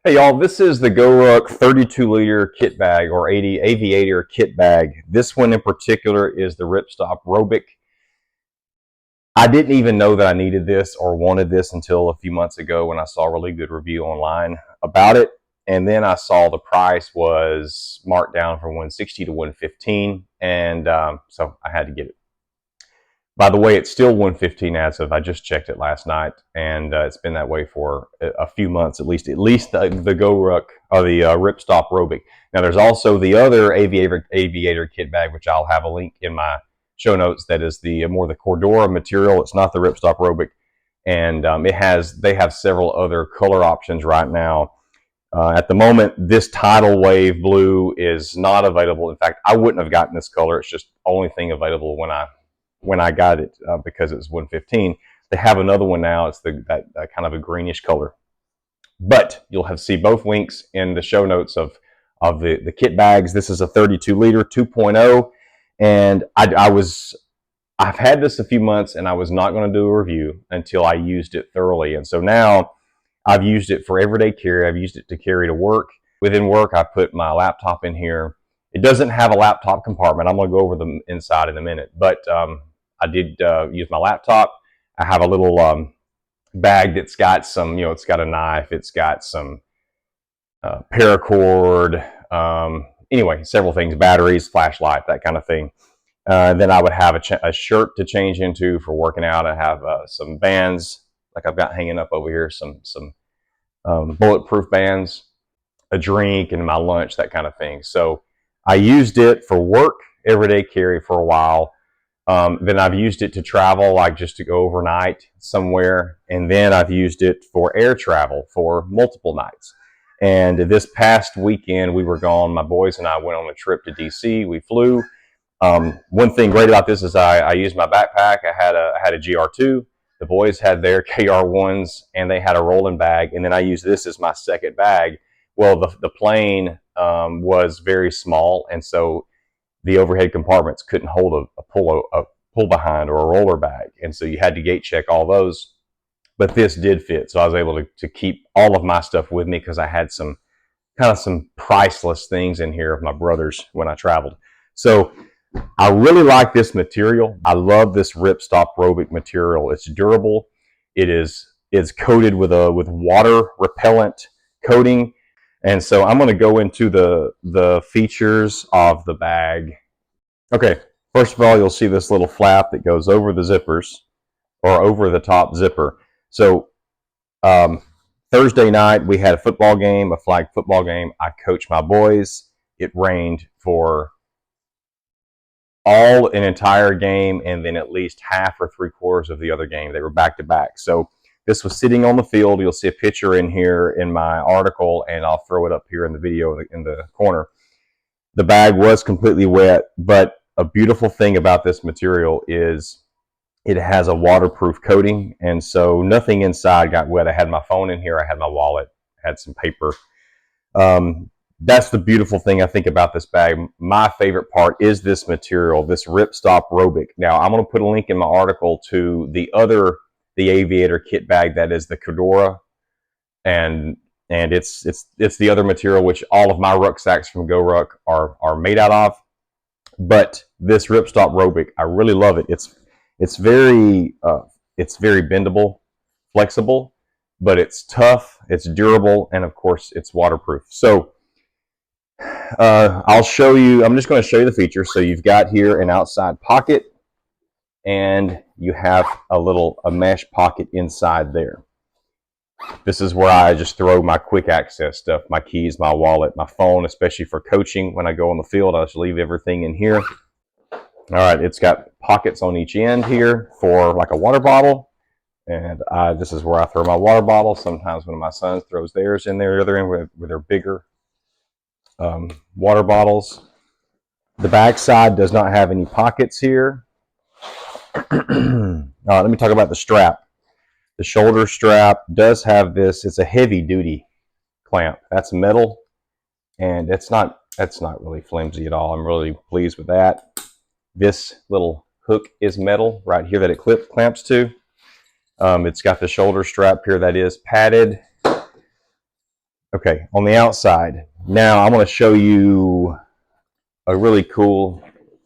Hey y'all, this is the GORUCK 32-liter kit bag or 80 Aviator Kit Bag. This one in particular is the Ripstop Robic. I didn't even know that I needed this or wanted this until a few months ago when I saw a really good review online about it. And then I saw the price was marked down from $160 to $115, and so I had to get it. By the way, it's still $115 as of, I just checked it last night, and it's been that way for a few months at least the GORUCK or the Ripstop Robic. Now there's also the other Aviator Kit Bag, which I'll have a link in my show notes. That is the more the Cordura material. It's not the Ripstop Robic, and they have several other color options right now. At the moment, this tidal wave blue is not available. In fact, I wouldn't have gotten this color. It's just the only thing available when I got it because it was $115. They have another one now. It's that kind of a greenish color. But you'll see both links in the show notes of the kit bags. This is a 32-liter 2.0, and I've had this a few months, and I was not going to do a review until I used it thoroughly. And so now I've used it for everyday carry. I've used it to carry to work. Within work, I put my laptop in here. It doesn't have a laptop compartment. I'm going to go over the inside in a minute, but I did use my laptop. I have a little bag that's got some, it's got a knife, it's got some paracord, anyway, several things, batteries, flashlight, that kind of thing. Then I would have a shirt to change into for working out. I have some bands, like I've got hanging up over here, some bulletproof bands, a drink, and my lunch, that kind of thing. So I used it for work, everyday carry for a while. Then I've used it to travel, like just to go overnight somewhere. And then I've used it for air travel for multiple nights. And this past weekend, we were gone. My boys and I went on a trip to DC. We flew. One thing great about this is I used my backpack. I had a GR2. The boys had their KR1s, and they had a rolling bag. And then I used this as my second bag. Well, the plane was very small, and so the overhead compartments couldn't hold a pull behind or a roller bag, and so you had to gate check all those. But this did fit, so I was able to keep all of my stuff with me because I had some priceless things in here of my brother's when I traveled. So I really like this material. I love this Ripstop Robic material. It's durable. It's coated with water repellent coating. And so I'm going to go into the features of the bag. Okay, first of all, you'll see this little flap that goes over the zippers, or over the top zipper. So Thursday night we had a football game, a flag football game. I coached my boys. It rained for an entire game, and then at least half or three-quarters of the other game. They were back to back. So this was sitting on the field. You'll see a picture in here in my article, and I'll throw it up here in the video in the corner. The bag was completely wet, but a beautiful thing about this material is it has a waterproof coating, and so nothing inside got wet. I had my phone in here. I had my wallet. I had some paper. That's the beautiful thing I think about this bag. My favorite part is this material, this Ripstop Robic. Now, I'm going to put a link in my article to the Aviator Kit Bag, that is the Cordura, and it's the other material which all of my rucksacks from GORUCK are made out of. But this Ripstop Robic, I really love it. It's very bendable, flexible, but it's tough, it's durable, and of course it's waterproof. So I'll show you. I'm just going to show you the features. So you've got here an outside pocket, and you have a mesh pocket inside there. This is where I just throw my quick access stuff, my keys, my wallet, my phone, especially for coaching. When I go on the field, I just leave everything in here. All right, it's got pockets on each end here for like a water bottle. And this is where I throw my water bottle. Sometimes one of my sons throws theirs in there, the other end with their bigger water bottles. The back side does not have any pockets here. Let me talk about the strap. The shoulder strap does have this. It's a heavy duty clamp. That's metal, and that's not really flimsy at all. I'm really pleased with that. This little hook is metal right here that it clamps to. It's got the shoulder strap here that is padded. Okay, on the outside. Now I'm going to show you a really cool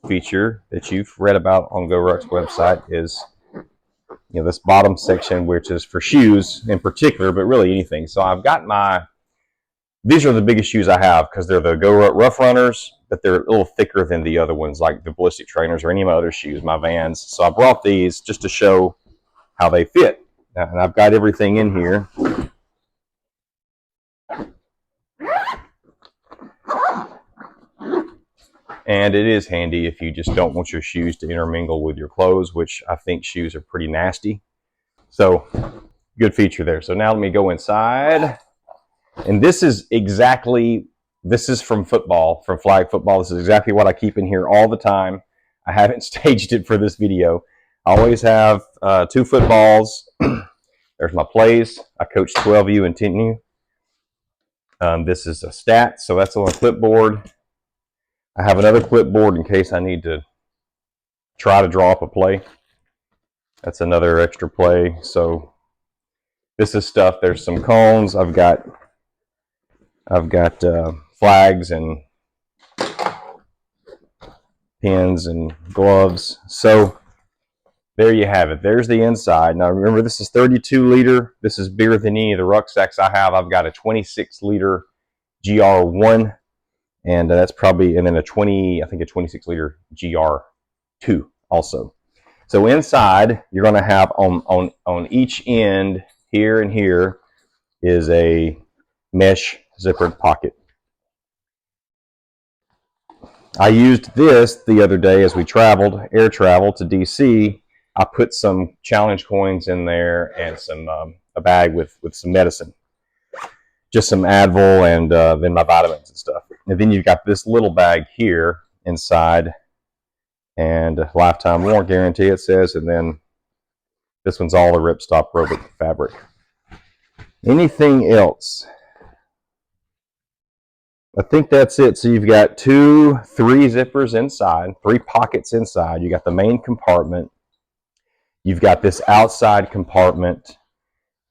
feature that you've read about on GORUCK's website is, this bottom section, which is for shoes in particular, but really anything. So I've got these are the biggest shoes I have because they're the GORUCK Rough Runners, but they're a little thicker than the other ones, like the Ballistic Trainers or any of my other shoes, my Vans. So I brought these just to show how they fit. Now, and I've got everything in here. And it is handy if you just don't want your shoes to intermingle with your clothes, which I think shoes are pretty nasty. So, good feature there. So now let me go inside. And this is from football, from flag football. This is exactly what I keep in here all the time. I haven't staged it for this video. I always have 2 footballs. There's my plays. I coach 12U and 10U. This is a stat, so that's on a clipboard. I have another clipboard in case I need to try to draw up a play. That's another extra play. So this is stuff. There's some cones. I've got flags and pins and gloves. So there you have it. There's the inside. Now remember, this is 32 liter. This is bigger than any of the rucksacks I have. I've got a 26 liter GR1. And that's probably, and then a 26 liter GR2 also. So inside, you're going to have on each end here and here is a mesh zippered pocket. I used this the other day as we air traveled to DC. I put some challenge coins in there and some a bag with some medicine. Just some Advil and then my vitamins and stuff. And then you've got this little bag here inside, and a lifetime warranty guarantee, it says, and then this one's all the Ripstop Robic fabric. Anything else? I think that's it. So you've got 3 zippers inside, 3 pockets inside. You got the main compartment. You've got this outside compartment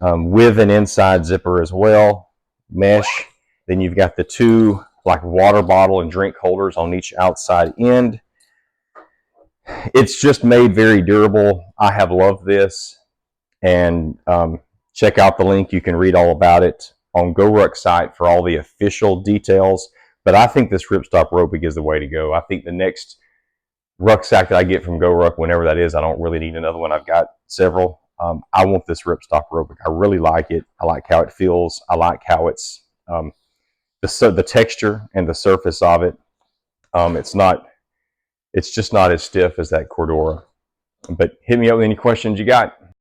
with an inside zipper as well. Mesh. Then you've got the 2 like water bottle and drink holders on each outside end. It's just made very durable. I have loved this, and check out the link. You can read all about it on GORUCK site for all the official details. But I think this Ripstop Robic is the way to go. I think the next rucksack that I get from GORUCK, whenever that is, I don't really need another one. I've got several. I want this Ripstop Robic. I really like it. I like how it feels. I like how it's the texture and the surface of it. It's just not as stiff as that Cordura. But hit me up with any questions you got.